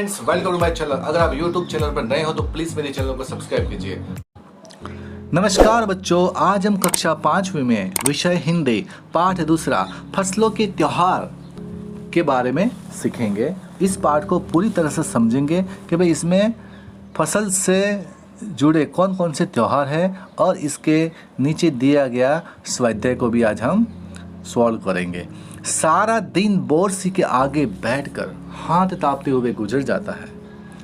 Friends, welcome to my channel. अगर आप YouTube channel पर नए हो तो प्लीज मेरे चैनल को सब्सक्राइब कीजिए। नमस्कार बच्चों, आज हम कक्षा 5वीं में विषय हिंदी पाठ दूसरा फसलों के त्योहार के बारे में सीखेंगे। इस पाठ को पूरी तरह से समझेंगे कि भाई इसमें फसल से जुड़े कौन कौन से त्योहार हैं और इसके नीचे दिया गया स्वाध्याय को भी आज हम सॉल्व करेंगे। सारा दिन बोर्सी के आगे बैठकर हाथ तापते हुए गुजर जाता है।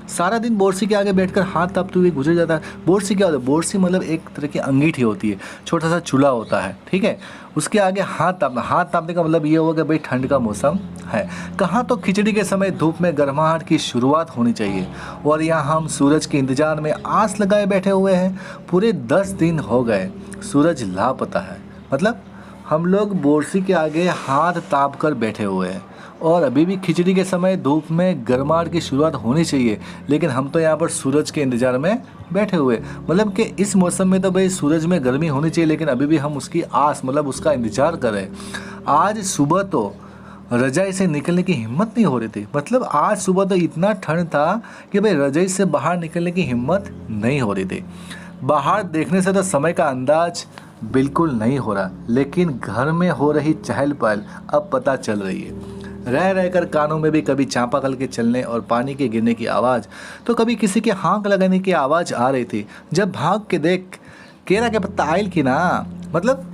सारा दिन बोर्सी के आगे बैठकर हाथ तापते हुए गुजर जाता है। बोर्सी क्या होता है? बोर्सी मतलब एक तरह की अंगीठी होती है, छोटा सा चूल्हा होता है, ठीक है। उसके आगे हाथ तापने का मतलब ये होगा कि भाई ठंड का मौसम है। कहाँ तो खिचड़ी के समय धूप में गर्माहट की शुरुआत होनी चाहिए और यहाँ हम सूरज के इंतजार में आस लगाए बैठे हुए हैं। पूरे 10 दिन हो गए, सूरज लापता है। मतलब हम लोग बोर्सी के आगे हाथ ताप कर बैठे हुए हैं और अभी भी खिचड़ी के समय धूप में गर्माहट की शुरुआत होनी चाहिए, लेकिन हम तो यहाँ पर सूरज के इंतज़ार में बैठे हुए। मतलब कि इस मौसम में तो भाई सूरज में गर्मी होनी चाहिए, लेकिन अभी भी हम उसकी आस मतलब उसका इंतज़ार कर रहे हैं। आज सुबह तो रजाई से निकलने की हिम्मत नहीं हो रही थी। मतलब आज सुबह तो इतना ठंड था कि भाई रजाई से बाहर निकलने की हिम्मत नहीं हो रही थी। बाहर देखने से तो समय का अंदाज बिल्कुल नहीं हो रहा, लेकिन घर में हो रही चहल पहल अब पता चल रही है। रह रहकर कानों में भी कभी चापाकल के चलने और पानी के गिरने की आवाज़, तो कभी किसी के हाँक लगाने की आवाज़ आ रही थी। जब भाग के देख केरा के पत्ता आयल की ना, मतलब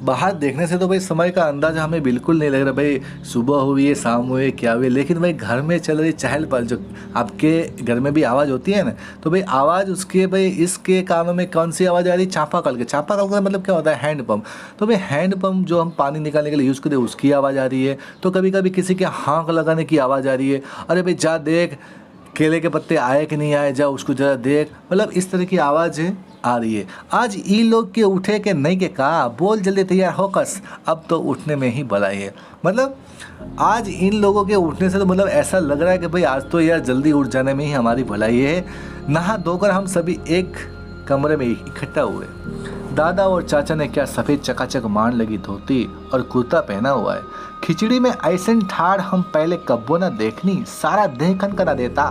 बाहर देखने से तो भाई समय का अंदाज़ा हमें बिल्कुल नहीं लग रहा भाई सुबह हुई है शाम हुई है क्या हुई, लेकिन भाई घर में चल रही चहल पहल, जो आपके घर में भी आवाज़ होती है ना, तो भाई आवाज़ उसके भाई इसके कानों में कौन सी आवाज़ आ रही? चापाकल के। चापाकल का मतलब क्या होता है? हैंडपम्प। तो भाई हैंडपम्प जो हम पानी निकालने के लिए यूज़ करते हैं उसकी आवाज़ आ रही है। तो कभी कभी किसी के हाँक लगाने की आवाज़ आ रही है। अरे भाई जा देख केले के पत्ते आए कि नहीं आए, जा उसको जरा देख। मतलब इस तरह की आवाज़ आ रही है। आज ई लोग के उठे के नहीं के कहा, बोल जल्दी तैयार हो कस, अब तो उठने में ही भलाई है। मतलब आज इन लोगों के उठने से तो मतलब ऐसा लग रहा है कि भाई आज तो यार जल्दी उठ जाने में ही हमारी भलाई है। नहा धोकर हम सभी एक कमरे में इकट्ठा हुए। दादा और चाचा ने क्या सफ़ेद चकाचक मान लगी धोती और कुर्ता पहना हुआ है। खिचड़ी में ऐसन ठाड़ हम पहले कब्बो न देखनी, सारा देह कनकना देता।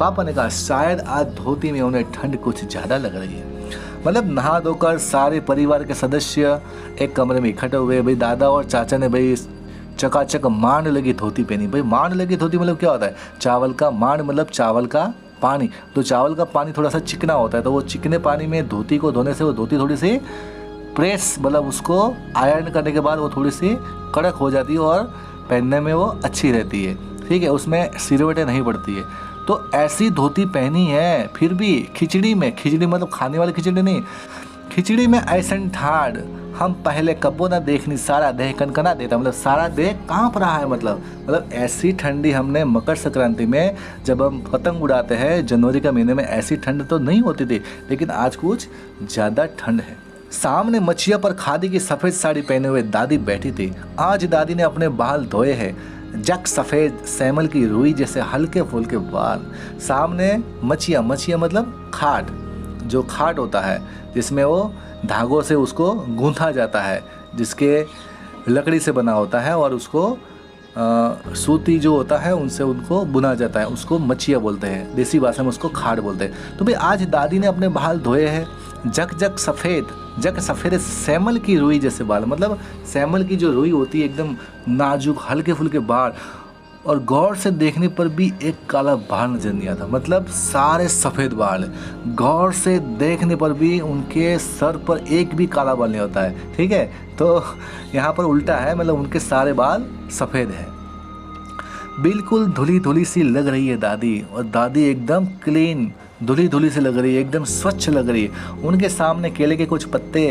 पापा ने कहा शायद आज धोती में उन्हें ठंड कुछ ज़्यादा लग रही है। मतलब नहा धोकर सारे परिवार के सदस्य एक कमरे में इकट्ठे हुए। भाई दादा और चाचा ने भाई चकाचक मांड लगी धोती पहनी। भाई मांड लगी धोती मतलब क्या होता है? चावल का मांड मतलब चावल का पानी। तो चावल का पानी थोड़ा सा चिकना होता है, तो वो चिकने पानी में धोती को धोने से वो धोती थोड़ी सी प्रेस मतलब उसको आयरन करने के बाद वो थोड़ी सी कड़क हो जाती है और पहनने में वो अच्छी रहती है, ठीक है। उसमें सिरवटें नहीं पड़ती है। तो ऐसी धोती पहनी है, फिर भी खिचड़ी में, खिचड़ी मतलब खाने वाली खिचड़ी नहीं, खिचड़ी में ऐसन ठाड़ हम पहले कब्बो ना देखनी, सारा देह कनकना देता। मतलब सारा देह कांप रहा है। मतलब ऐसी ठंडी हमने मकर संक्रांति में जब हम पतंग उड़ाते हैं जनवरी के महीने में, ऐसी ठंड तो नहीं होती थी, लेकिन आज कुछ ज़्यादा ठंड है। सामने मछिया पर खादी की सफ़ेद साड़ी पहने हुए दादी बैठी थी। आज दादी ने अपने बाल धोए हैं, जक सफ़ेद सैमल की रुई जैसे हल्के फुल्के बाल। सामने मछिया मतलब खाट, जो खाट होता है जिसमें वो धागों से उसको गूंथा जाता है, जिसके लकड़ी से बना होता है और उसको सूती जो होता है उनसे उनको बुना जाता है, उसको मछिया बोलते हैं। देसी भाषा में उसको खाट बोलते हैं। तो भाई आज दादी ने अपने बाल धोए हैं, जक सफ़ेद सैमल की रुई जैसे बाल। मतलब सैमल की जो रुई होती है एकदम नाजुक हल्के फुल्के बाल, और गौर से देखने पर भी एक काला बाल नजर नहीं आता। मतलब सारे सफ़ेद बाल, गौर से देखने पर भी उनके सर पर एक भी काला बाल नहीं होता है, ठीक है। तो यहाँ पर उल्टा है, मतलब उनके सारे बाल सफ़ेद हैं। बिल्कुल धुली धुली सी लग रही है दादी, और दादी एकदम क्लीन धुली धुली से लग रही है, एकदम स्वच्छ लग रही है। उनके सामने केले के कुछ पत्ते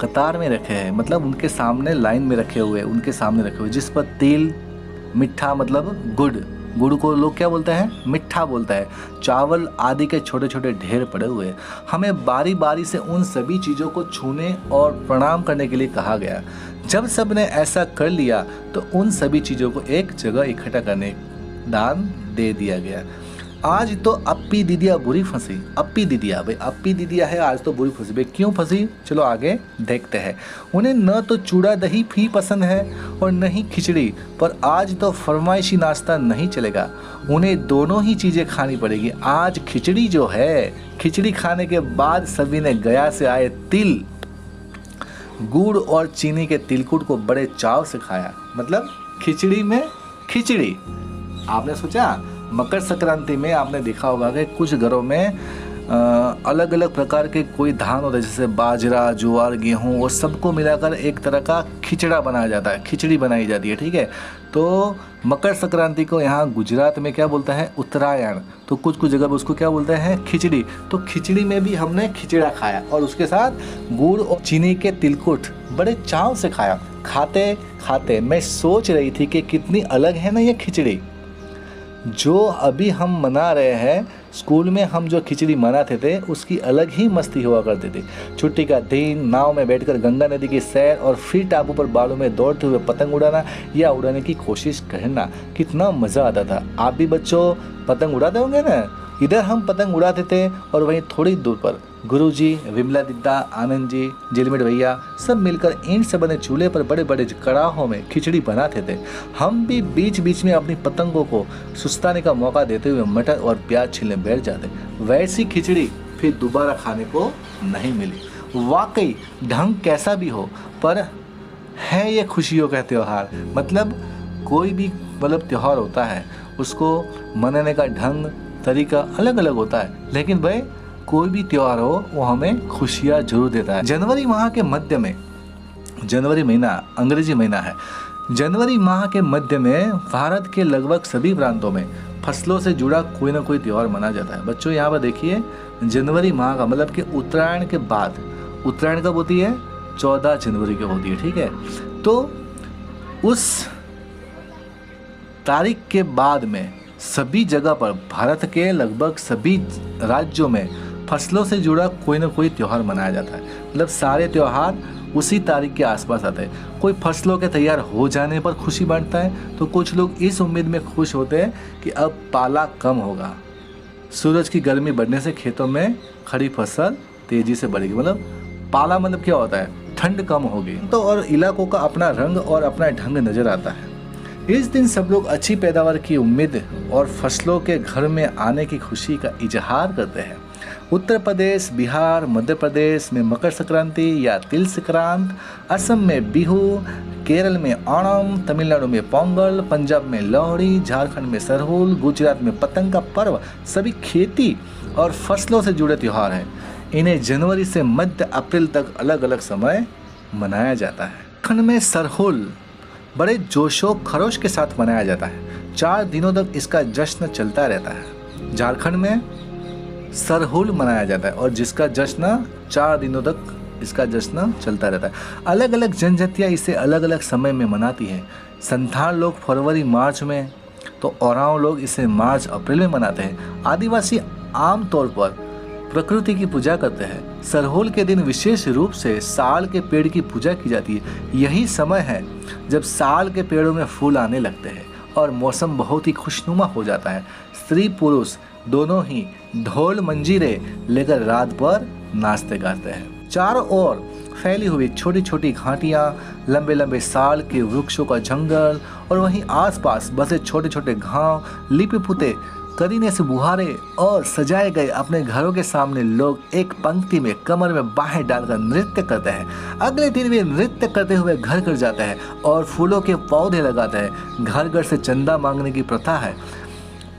कतार में रखे हैं, मतलब उनके सामने लाइन में रखे हुए, उनके सामने रखे हुए, जिस पर तिल, मिठा मतलब गुड़ को लोग क्या बोलते हैं? मिठा बोलता है। चावल आदि के छोटे छोटे ढेर पड़े हुए हैं। हमें बारी बारी से उन सभी चीज़ों को छूने और प्रणाम करने के लिए कहा गया। जब सब ने ऐसा कर लिया तो उन सभी चीज़ों को एक जगह इकट्ठा करने दान दे दिया गया। आज तो अप्पी दीदिया बुरी फंसी। अप्पी दीदिया, भाई अप्पी दीदिया है आज तो बुरी फंसी। भाई क्यों फंसी, चलो आगे देखते हैं। उन्हें न तो चूड़ा दही भी पसंद है और न ही खिचड़ी, पर आज तो फरमाइशी नाश्ता नहीं चलेगा, उन्हें दोनों ही चीज़ें खानी पड़ेगी। आज खिचड़ी जो है, खिचड़ी खाने के बाद सभी ने गया से आए तिल, गुड़ और चीनी के तिलकुट को बड़े चाव से खाया। मतलब खिचड़ी में खिचड़ी। आपने सोचा मकर संक्रांति में आपने देखा होगा कि कुछ घरों में अलग अलग प्रकार के कोई धान होता है, जैसे बाजरा, ज्वार, गेहूँ, वो सबको मिलाकर एक तरह का खिचड़ा बनाया जाता है, खिचड़ी बनाई जाती है। ठीक है, तो मकर संक्रांति को यहाँ गुजरात में क्या बोलता है, उत्तरायण, तो कुछ कुछ जगह पर उसको क्या बोलते हैं, खिचड़ी। तो खिचड़ी में भी हमने खिचड़ा खाया और उसके साथ गुड़ और चीनी के तिलकुट बड़े चाव से खाया। खाते खाते मैं सोच रही थी कि कितनी अलग है ना ये खिचड़ी जो अभी हम मना रहे हैं। स्कूल में हम जो खिचड़ी मनाते थे उसकी अलग ही मस्ती हुआ करती थी। छुट्टी का दिन, नाव में बैठकर गंगा नदी की सैर और फिर टापू पर बालों में दौड़ते हुए पतंग उड़ाना या उड़ाने की कोशिश करना, कितना मज़ा आता था। आप भी बच्चों पतंग उड़ाते होंगे ना। इधर हम पतंग उड़ाते थे और वहीं थोड़ी दूर पर गुरुजी, विमला दीदा, आनंद जी, जिलमिट भैया सब मिलकर ईंट से बने चूल्हे पर बड़े बड़े कड़ाहों में खिचड़ी बनाते थे। हम भी बीच बीच में अपनी पतंगों को सुस्ताने का मौका देते हुए मटर और प्याज छीलने बैठ जाते। वैसी खिचड़ी फिर दोबारा खाने को नहीं मिली। वाकई ढंग कैसा भी हो, पर है ये खुशियों का त्यौहार। मतलब कोई भी त्यौहार होता है, उसको मनाने का ढंग तरीका अलग अलग होता है, लेकिन भाई कोई भी त्यौहार हो वो हमें खुशियाँ जरूर देता है। जनवरी माह के मध्य में, जनवरी महीना अंग्रेजी महीना है, जनवरी माह के मध्य में भारत के लगभग सभी प्रांतों में फसलों से जुड़ा कोई ना कोई त्यौहार मनाया जाता है। बच्चों यहाँ पर देखिए, जनवरी माह का मतलब कि उत्तरायण के बाद, उत्तरायण कब होती है, 14 जनवरी को होती है। ठीक है, तो उस तारीख के बाद में सभी जगह पर भारत के लगभग सभी राज्यों में फसलों से जुड़ा कोई ना कोई त्यौहार मनाया जाता है। मतलब सारे त्यौहार उसी तारीख के आसपास आते हैं। कोई फसलों के तैयार हो जाने पर खुशी बांटता है, तो कुछ लोग इस उम्मीद में खुश होते हैं कि अब पाला कम होगा, सूरज की गर्मी बढ़ने से खेतों में खड़ी फसल तेजी से बढ़ेगी। मतलब पाला मतलब क्या होता है, ठंड कम होगी। तो और इलाकों का अपना रंग और अपना ढंग नजर आता है। इस दिन सब लोग अच्छी पैदावार की उम्मीद और फसलों के घर में आने की खुशी का इजहार करते हैं। उत्तर प्रदेश, बिहार, मध्य प्रदेश में मकर संक्रांति या तिल संक्रांत, असम में बिहू, केरल में ओणम, तमिलनाडु में पोंगल, पंजाब में लोहड़ी, झारखंड में सरहुल, गुजरात में पतंग का पर्व सभी खेती और फसलों से जुड़े त्यौहार हैं। इन्हें जनवरी से मध्य अप्रैल तक अलग अलग समय मनाया जाता है। झारखंड में सरहुल बड़े जोशो खरोश के साथ मनाया जाता है। 4 दिनों तक इसका जश्न चलता रहता है। झारखंड में सरहुल मनाया जाता है और जिसका जश्न 4 दिनों तक इसका जश्न चलता रहता है। अलग अलग जनजातियाँ इसे अलग अलग समय में मनाती हैं। संथाल लोग फरवरी मार्च में, तो ओरांव लोग इसे मार्च अप्रैल में मनाते हैं। आदिवासी आम तौर पर प्रकृति की पूजा करते हैं। सरहुल के दिन विशेष रूप से साल के पेड़ की पूजा की जाती है। यही समय है जब साल के पेड़ों में फूल आने लगते हैं और मौसम बहुत ही खुशनुमा हो जाता है। स्त्री पुरुष दोनों ही ढोल मंजीरे लेकर रात भर नाचते गाते हैं। चारों ओर फैली हुई छोटी छोटी घाटियाँ, लंबे लंबे साल के वृक्षों का जंगल और वहीं आसपास बसे छोटे छोटे गांव, लिपि पुते करीने से बुहारे और सजाए गए अपने घरों के सामने लोग एक पंक्ति में कमर में बाहें डालकर नृत्य करते हैं। अगले दिन वे नृत्य करते हुए घर घर जाते हैं और फूलों के पौधे लगाते हैं। घर घर से चंदा मांगने की प्रथा है,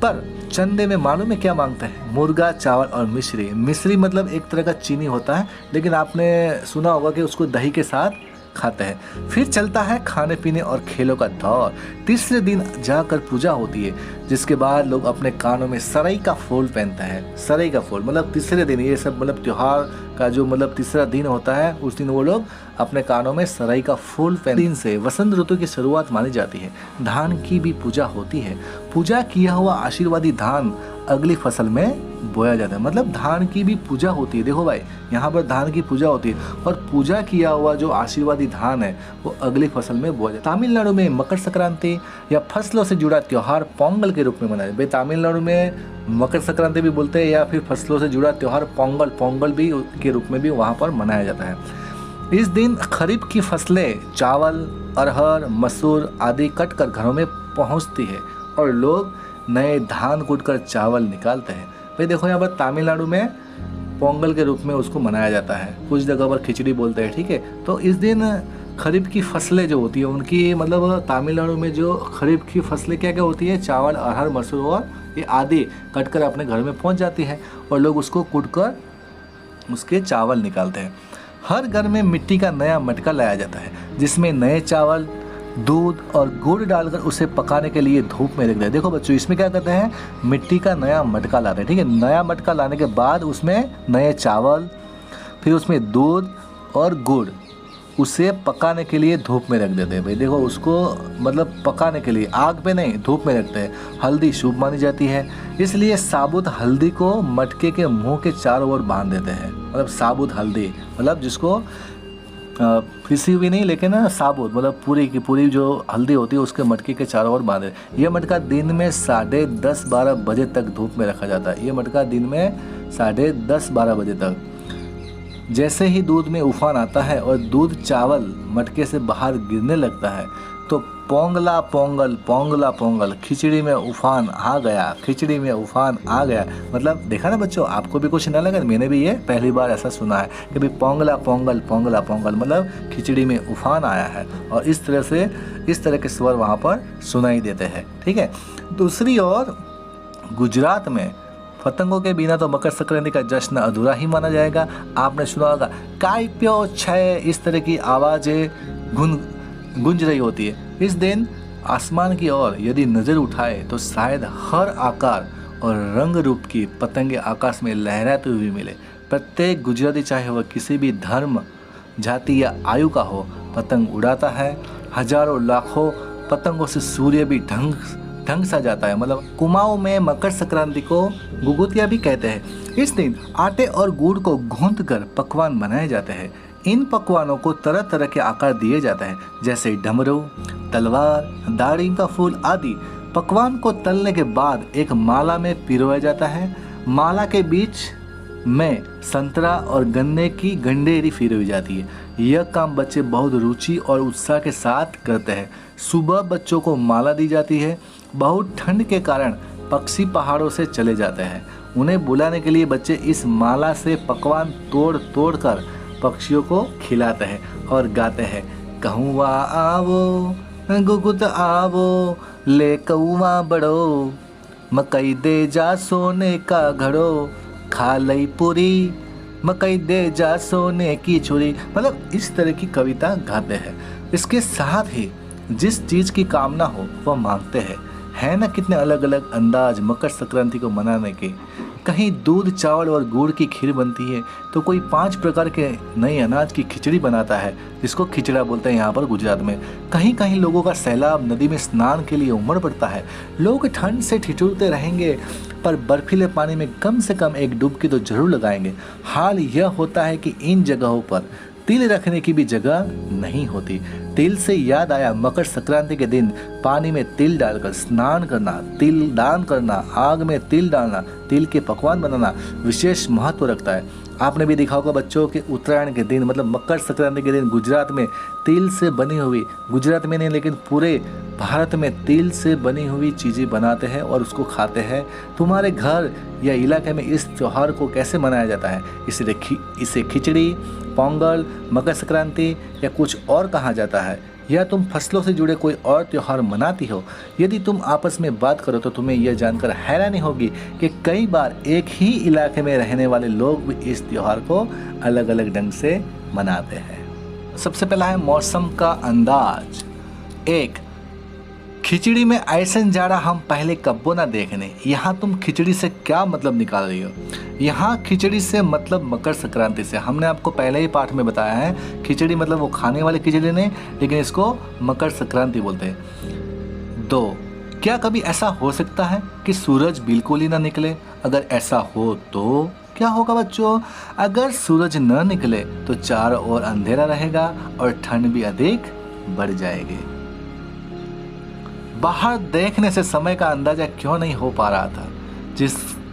पर चंदे में मालूम है क्या मांगते हैं, मुर्गा, चावल और मिश्री। मिश्री मतलब एक तरह का चीनी होता है, लेकिन आपने सुना होगा कि उसको दही के साथ खाते हैं। फिर चलता है खाने पीने और खेलों का दौर। तीसरे दिन जाकर पूजा होती है, जिसके बाद लोग अपने कानों में सरई का फूल पहनते हैं। सरई का फूल मतलब तीसरे दिन, ये सब त्योहार का जो तीसरा दिन होता है, उस दिन वो लोग अपने कानों में सरई का फूल पहनते हैं। दिन से वसंत ऋतु की शुरुआत मानी जाती है। धान की भी पूजा होती है। पूजा किया हुआ आशीर्वादी धान अगली फसल में बोया जाता है। मतलब धान की भी पूजा होती है। देखो भाई, यहाँ पर धान की पूजा होती है और पूजा किया हुआ जो आशीर्वादी धान है वो अगली फसल में बोया जाता है। तमिलनाडु में मकर संक्रांति संक्रांति या फसलों से जुड़ा त्यौहार पोंगल के रूप में मनाया जाता है। तमिलनाडु में मकर संक्रांति भी बोलते हैं या फिर फसलों से जुड़ा त्यौहार पोंगल भी के रूप में भी वहाँ पर मनाया जाता है। इस दिन खरीफ की फसलें चावल, अरहर, मसूर आदि कट कर घरों में पहुँचती है और लोग नए धान कूट कर चावल निकालते हैं। भाई देखो यहाँ पर तमिलनाडु में पोंगल के रूप में उसको मनाया जाता है, कुछ जगह पर खिचड़ी बोलते हैं, ठीक है। तो इस दिन खरीफ की फसलें जो होती है उनकी मतलब तमिलनाडु में जो खरीफ की फसलें क्या क्या होती है, चावल, अरहर, मसूर और ये आदि कट कर अपने घर में पहुंच जाती है और लोग उसको कूट कर उसके चावल निकालते हैं। हर घर में मिट्टी का नया मटका लाया जाता है जिसमें नए चावल, दूध और गुड़ डालकर उसे पकाने के लिए धूप में रख दें। देखो बच्चों, इसमें क्या करते हैं, मिट्टी का नया मटका लाते हैं, ठीक है। नया मटका लाने के बाद उसमें नए चावल, फिर उसमें दूध और गुड़, उसे पकाने के लिए धूप में रख देते हैं। भाई देखो, उसको मतलब पकाने के लिए आग पे नहीं, धूप में रखते हैं। हल्दी शुभ मानी जाती है, इसलिए साबुत हल्दी को मटके के मुंह के चारों ओर बांध देते हैं। मतलब साबुत हल्दी मतलब जिसको पिसी हुई नहीं लेकिन साबुत, मतलब पूरी की पूरी जो हल्दी होती है उसके मटके के चारों ओर बांधे। यह मटका दिन में 10:30-12 बजे तक धूप में रखा जाता है। ये मटका दिन में 10:30-12 बजे तक। जैसे ही दूध में उफान आता है और दूध चावल मटके से बाहर गिरने लगता है तो पोंगला पोंगल, पोंगला पोंगल, खिचड़ी में उफान आ गया, खिचड़ी में उफान आ गया। मतलब देखा ना बच्चों, आपको भी कुछ न लगा, मैंने भी ये पहली बार ऐसा सुना है कि भाई पोंगला पोंगल, पोंगला पोंगल मतलब खिचड़ी में उफान आया है। और इस तरह के स्वर वहाँ पर सुनाई देते हैं, ठीक है। दूसरी ओर गुजरात में पतंगों के बिना तो मकर संक्रांति का जश्न अधूरा ही माना जाएगा। आपने सुना होगा काय प्यो छय, इस तरह की आवाज़ें गूंज रही होती है। इस दिन आसमान की ओर यदि नज़र उठाए तो शायद हर आकार और रंग रूप की पतंगे आकाश में लहराते हुए मिले। प्रत्येक गुजराती, चाहे वह किसी भी धर्म, जाति या आयु का हो, पतंग उड़ाता है। हजारों लाखों पतंगों से सूर्य भी ढंग सा जाता है। मतलब कुमाऊं में मकर संक्रांति को गुगुतिया भी कहते हैं। इस दिन आटे और गुड़ को गूंथ कर पकवान बनाए जाते हैं। इन पकवानों को तरह तरह के आकार दिए जाते हैं, जैसे डमरू, तलवार, दाड़िम का फूल आदि। पकवान को तलने के बाद एक माला में पिरोया जाता है। माला के बीच में संतरा और गन्ने की गंडेरी फिरोई जाती है। यह काम बच्चे बहुत रुचि और उत्साह के साथ करते हैं। सुबह बच्चों को माला दी जाती है। बहुत ठंड के कारण पक्षी पहाड़ों से चले जाते हैं। उन्हें बुलाने के लिए बच्चे इस माला से पकवान तोड़ कर पक्षियों को खिलाते हैं और गाते हैं, कहुआ आवो, गुगुत आवो, ले कौवा बड़ो, मकई दे जा सोने का घड़ो, खा लई पूरी, मकई दे जा सोने की चूड़ी। मतलब इस तरह की कविता गाते हैं। इसके साथ ही जिस चीज़ की कामना हो वह मांगते हैं। है ना कितने अलग अलग अंदाज मकर संक्रांति को मनाने के। कहीं दूध, चावल और गुड़ की खीर बनती है तो कोई 5 प्रकार के नए अनाज की खिचड़ी बनाता है, जिसको खिचड़ा बोलते हैं यहाँ पर गुजरात में। कहीं कहीं लोगों का सैलाब नदी में स्नान के लिए उमड़ पड़ता है। लोग ठंड से ठिठुरते रहेंगे पर बर्फीले पानी में कम से कम एक डुबकी तो जरूर लगाएंगे। हाल यह होता है कि इन जगहों पर तिल रखने की भी जगह नहीं होती। तिल से याद आया, मकर संक्रांति के दिन पानी में तिल डालकर स्नान करना, तिल दान करना, आग में तिल डालना, तिल के पकवान बनाना विशेष महत्व रखता है। आपने भी देखा होगा बच्चों कि उत्तरायण के दिन मतलब मकर संक्रांति के दिन गुजरात में तिल से बनी हुई, गुजरात में नहीं लेकिन पूरे भारत में तिल से बनी हुई चीज़ें बनाते हैं और उसको खाते हैं। तुम्हारे घर या इलाके में इस त्यौहार को कैसे मनाया जाता है? इसे खिचड़ी, पोंगल, मकर संक्रांति या कुछ और कहा जाता है, या तुम फसलों से जुड़े कोई और त्यौहार मनाती हो? यदि तुम आपस में बात करो तो तुम्हें यह जानकर हैरानी होगी कि कई बार एक ही इलाके में रहने वाले लोग भी इस त्यौहार को अलग अलग ढंग से मनाते हैं। सबसे पहला है मौसम का अंदाज। 1, खिचड़ी में ऐसन जाड़ा हम पहले कब्बो ना देखने। यहाँ तुम खिचड़ी से क्या मतलब निकाल रही हो? यहाँ खिचड़ी से मतलब मकर संक्रांति से। हमने आपको पहले ही पाठ में बताया है, खिचड़ी मतलब वो खाने वाली खिचड़ी नहीं, लेकिन इसको मकर संक्रांति बोलते हैं। 2, क्या कभी ऐसा हो सकता है कि सूरज बिल्कुल ही ना निकले? अगर ऐसा हो तो क्या होगा बच्चों? अगर सूरज न निकले तो चारों ओर अंधेरा रहेगा और ठंड भी अधिक बढ़ जाएगी। बाहर देखने से समय का अंदाजा क्यों नहीं हो पा रहा था?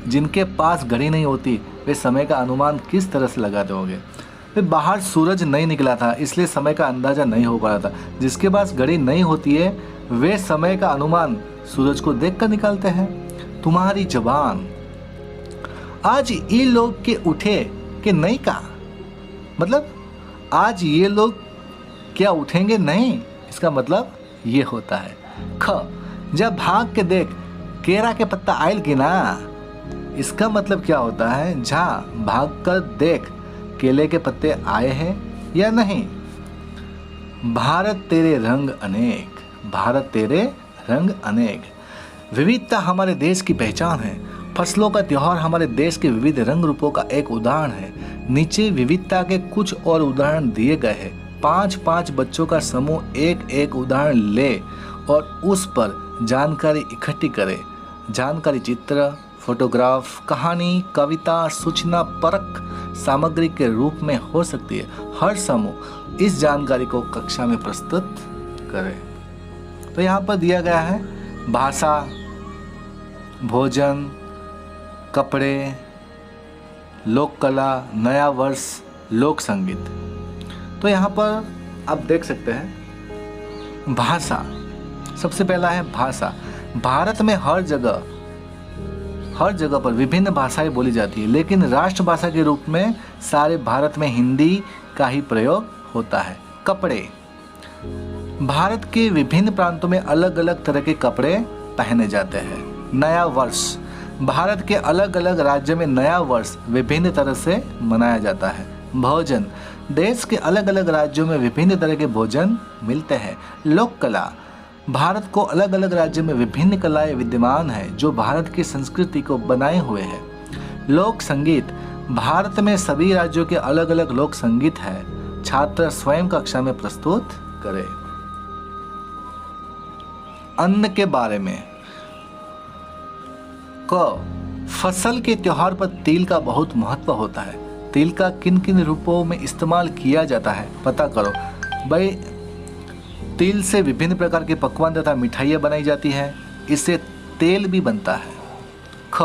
जिनके पास घड़ी नहीं होती वे समय का अनुमान किस तरह से लगाते होंगे? फिर बाहर सूरज नहीं निकला था इसलिए समय का अंदाजा नहीं हो पा रहा था। जिसके पास घड़ी नहीं होती है वे समय का अनुमान सूरज को देखकर निकालते हैं। तुम्हारी जबान। आज ये लोग के उठे कि नहीं का मतलब आज ये लोग क्या उठेंगे नहीं, इसका मतलब ये होता है। ख, जब भाग के देख केरा के पत्ता आयल की ना, इसका मतलब क्या होता है? जहाँ भाग कर देख केले के पत्ते आए हैं या नहीं। भारत तेरे रंग अनेक, भारत तेरे रंग अनेक। विविधता हमारे देश की पहचान है। फसलों का त्योहार हमारे देश के विविध रंग रूपों का एक उदाहरण है। नीचे विविधता के कुछ और उदाहरण दिए गए हैं। 5-5 बच्चों का समूह एक एक उदाहरण ले और उस पर जानकारी इकट्ठी करे। जानकारी चित्र, फोटोग्राफ, कहानी, कविता, सूचना परक सामग्री के रूप में हो सकती है। हर समूह इस जानकारी को कक्षा में प्रस्तुत करे। तो यहाँ पर दिया गया है भाषा, भोजन, कपड़े, लोक कला, नया वर्ष, लोक संगीत। तो यहाँ पर आप देख सकते हैं भाषा। सबसे पहला है भाषा। भारत में हर जगह पर विभिन्न भाषाएं बोली जाती है, लेकिन राष्ट्रभाषा के रूप में सारे भारत में हिंदी का ही प्रयोग होता है। कपड़े। भारत के विभिन्न प्रांतों में अलग अलग तरह के कपड़े पहने जाते हैं। नया वर्ष। भारत के अलग अलग राज्यों में नया वर्ष विभिन्न तरह से मनाया जाता है। भोजन। देश के अलग अलग राज्यों में विभिन्न तरह के भोजन मिलते हैं। लोक कला। भारत को अलग अलग राज्यों में विभिन्न कलाएं विद्यमान हैं जो भारत की संस्कृति को बनाए हुए हैं। लोक संगीत। भारत में सभी राज्यों के अलग अलग लोक संगीत है। छात्र स्वयं कक्षा में प्रस्तुत करें। अन्न के बारे में। क, फसल के त्योहार पर तिल का बहुत महत्व होता है। तिल का किन किन रूपों में इस्तेमाल किया जाता है पता करो। भाई, तिल से विभिन्न प्रकार के पकवान तथा मिठाइयाँ बनाई जाती हैं। इससे तेल भी बनता है। ख,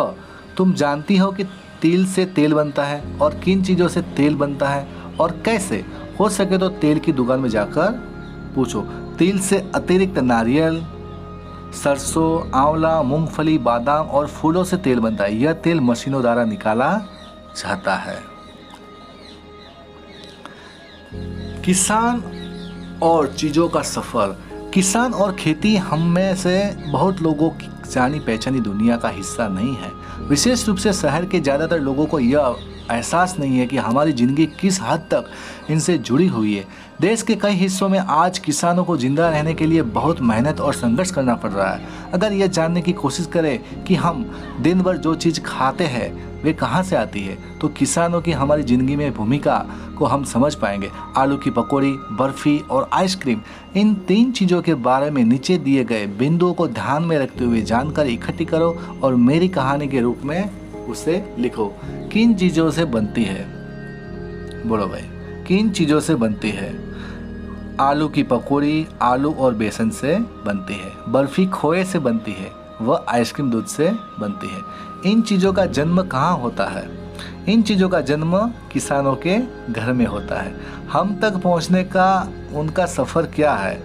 तुम जानती हो कि तिल से तेल बनता है और किन चीज़ों से तेल बनता है और कैसे? हो सके तो तेल की दुकान में जाकर पूछो। तिल से अतिरिक्त नारियल, सरसों, आंवला, मूंगफली, बादाम और फूलों से तेल बनता है। यह तेल मशीनों द्वारा निकाला जाता है। किसान और चीज़ों का सफ़र। किसान और खेती हम में से बहुत लोगों की जानी पहचानी दुनिया का हिस्सा नहीं है। विशेष रूप से शहर के ज़्यादातर लोगों को यह एहसास नहीं है कि हमारी ज़िंदगी किस हद तक इनसे जुड़ी हुई है। देश के कई हिस्सों में आज किसानों को जिंदा रहने के लिए बहुत मेहनत और संघर्ष करना पड़ रहा है। अगर यह जानने की कोशिश करें कि हम दिन भर जो चीज़ खाते हैं वे कहाँ से आती है, तो किसानों की हमारी ज़िंदगी में भूमिका को हम समझ पाएंगे। आलू की पकौड़ी, बर्फ़ी और आइसक्रीम, इन 3 चीज़ों के बारे में नीचे दिए गए बिंदुओं को ध्यान में रखते हुए जानकारी इकट्ठी करो और मेरी कहानी के रूप में उसे लिखो। किन चीज़ों से बनती है? बोलो भाई, किन चीज़ों से बनती है? आलू की पकौड़ी आलू और बेसन से बनती है। बर्फ़ी खोए से बनती है। वह आइसक्रीम दूध से बनती है। इन चीज़ों का जन्म कहाँ होता है? इन चीज़ों का जन्म किसानों के घर में होता है। हम तक पहुँचने का उनका सफ़र क्या है?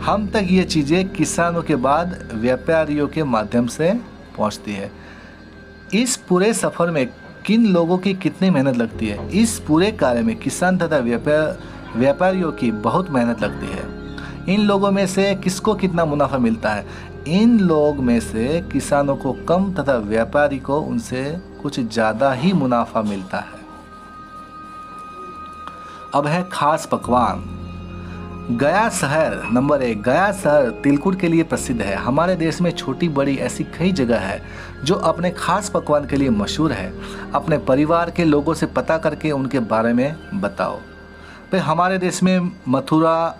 हम तक ये चीज़ें किसानों के बाद व्यापारियों के माध्यम से पहुँचती है। इस पूरे सफ़र में किन लोगों की कितनी मेहनत लगती है? इस पूरे कार्य में किसान तथा व्यापारियों की बहुत मेहनत लगती है। इन लोगों में से किसको कितना मुनाफा मिलता है? इन लोग में से किसानों को कम तथा व्यापारी को उनसे कुछ ज़्यादा ही मुनाफा मिलता है। अब है खास पकवान। गया शहर नंबर 1। गया शहर तिलकुट के लिए प्रसिद्ध है। हमारे देश में छोटी बड़ी ऐसी कई जगह है जो अपने खास पकवान के लिए मशहूर है। अपने परिवार के लोगों से पता करके उनके बारे में बताओ। फिर हमारे देश में मथुरा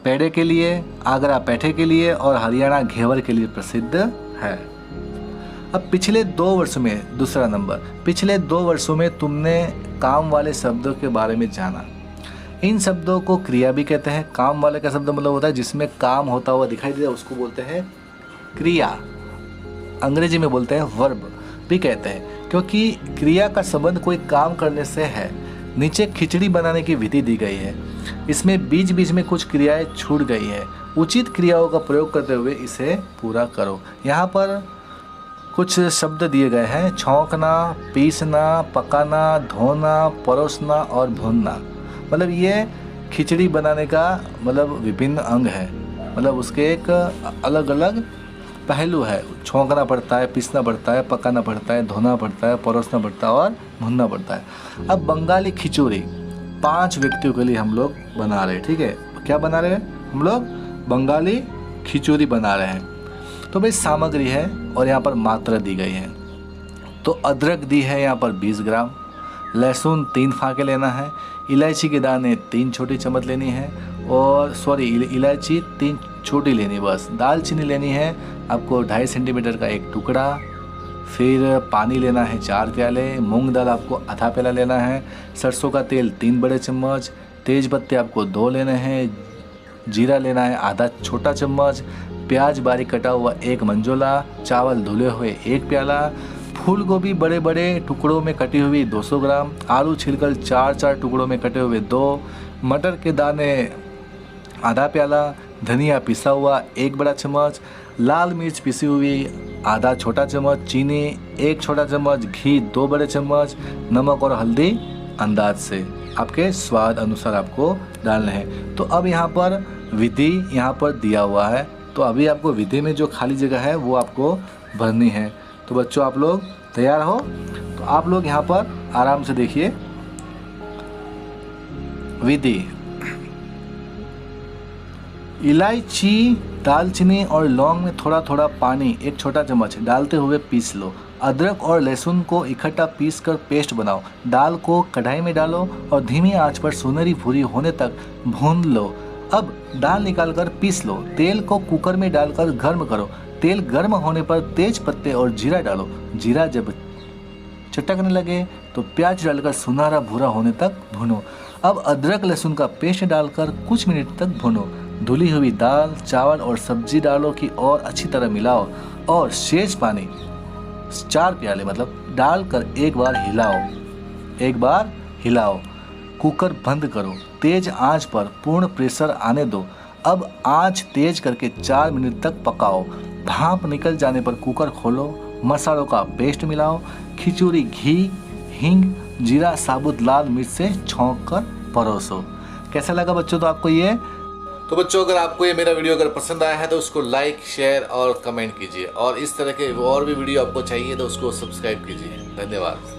पेड़े के लिए, आगरा पैठे के लिए और हरियाणा घेवर के लिए प्रसिद्ध है। अब पिछले 2 वर्षों में दूसरा नंबर, पिछले 2 वर्षों में तुमने काम वाले शब्दों के बारे में जाना। इन शब्दों को क्रिया भी कहते हैं। काम वाले का शब्द मतलब होता है जिसमें काम होता हुआ दिखाई दे, उसको बोलते हैं क्रिया। अंग्रेजी में बोलते हैं वर्ब भी कहते हैं, क्योंकि क्रिया का संबंध कोई काम करने से है। नीचे खिचड़ी बनाने की विधि दी गई है, इसमें बीच बीच में कुछ क्रियाएं छूट गई है। उचित क्रियाओं का प्रयोग करते हुए इसे पूरा करो। यहाँ पर कुछ शब्द दिए गए हैं, छौंकना, पीसना, पकाना, धोना, परोसना और भूनना। मतलब ये खिचड़ी बनाने का मतलब विभिन्न अंग है, मतलब उसके एक अलग अलग पहलू है। छौंकना पड़ता है, पीसना पड़ता है, पकाना पड़ता है, धोना पड़ता है, परोसना पड़ता है और भूनना पड़ता है। अब बंगाली खिचड़ी 5 व्यक्तियों के लिए हम लोग बना रहे हैं, ठीक है। क्या बना रहे हैं हम लोग? बंगाली खिचड़ी बना रहे हैं। तो भाई सामग्री है और यहाँ पर मात्रा दी गई है। तो अदरक दी है यहाँ पर 20 ग्राम, लहसुन 3 फाके लेना है, इलायची के दाने 3 छोटी चम्मच लेनी है, और इलायची 3 छोटी लेनी बस। दालचीनी लेनी है आपको 2.5 सेंटीमीटर का एक टुकड़ा। फिर पानी लेना है 4 प्याले, मूंग दाल आपको आधा प्याला लेना है, सरसों का तेल 3 बड़े चम्मच, तेज पत्ते आपको 2 लेने हैं, जीरा लेना है आधा छोटा चम्मच, प्याज बारीक कटा हुआ 1 मंजोला, चावल धुले हुए 1 प्याला, फूल गोभी बड़े बड़े टुकड़ों में कटी हुई 200 ग्राम, आलू छिलकर 4 टुकड़ों में कटे हुए 2, मटर के दाने आधा प्याला, धनिया पिसा हुआ 1 बड़ा चम्मच, लाल मिर्च पिसी हुई आधा छोटा चम्मच, चीनी 1 छोटा चम्मच, घी 2 बड़े चम्मच, नमक और हल्दी अंदाज से आपके स्वाद अनुसार आपको डालना है। तो अब यहाँ पर विधि यहाँ पर दिया हुआ है, तो अभी आपको विधि में जो खाली जगह है वो आपको भरनी है। तो बच्चों आप लोग तैयार हो? तो आप लोग यहाँ पर आराम से देखिए विधि। इलायची, दालचीनी और लौंग में थोड़ा थोड़ा पानी 1 छोटा चम्मच डालते हुए पीस लो। अदरक और लहसुन को इकट्ठा पीसकर पेस्ट बनाओ। दाल को कढ़ाई में डालो और धीमी आंच पर सुनहरी भूरी होने तक भून लो। अब दाल निकालकर पीस लो। तेल को कुकर में डालकर गर्म करो। तेल गर्म होने पर तेज पत्ते और जीरा डालो। जीरा जब चटकने लगे तो प्याज डालकर सुनहरा भूरा होने तक भूनो। अब अदरक लहसुन का पेस्ट डालकर कुछ मिनट तक भूनो। धुली हुई दाल, चावल और सब्जी डालो कि और अच्छी तरह मिलाओ और शेष पानी 4 प्याले मतलब डालकर एक बार हिलाओ। कुकर बंद करो। तेज आंच पर पूर्ण प्रेशर आने दो। अब आंच तेज करके 4 मिनट तक पकाओ। भाप निकल जाने पर कुकर खोलो। मसालों का पेस्ट मिलाओ। खिचड़ी घी, हींग, जीरा, साबुत लाल मिर्च से छौंक कर परोसो। कैसा लगा बच्चों तो आपको ये? तो बच्चों अगर आपको ये मेरा वीडियो अगर पसंद आया है तो उसको लाइक, शेयर और कमेंट कीजिए, और इस तरह के और भी वीडियो आपको चाहिए तो उसको सब्सक्राइब कीजिए। धन्यवाद।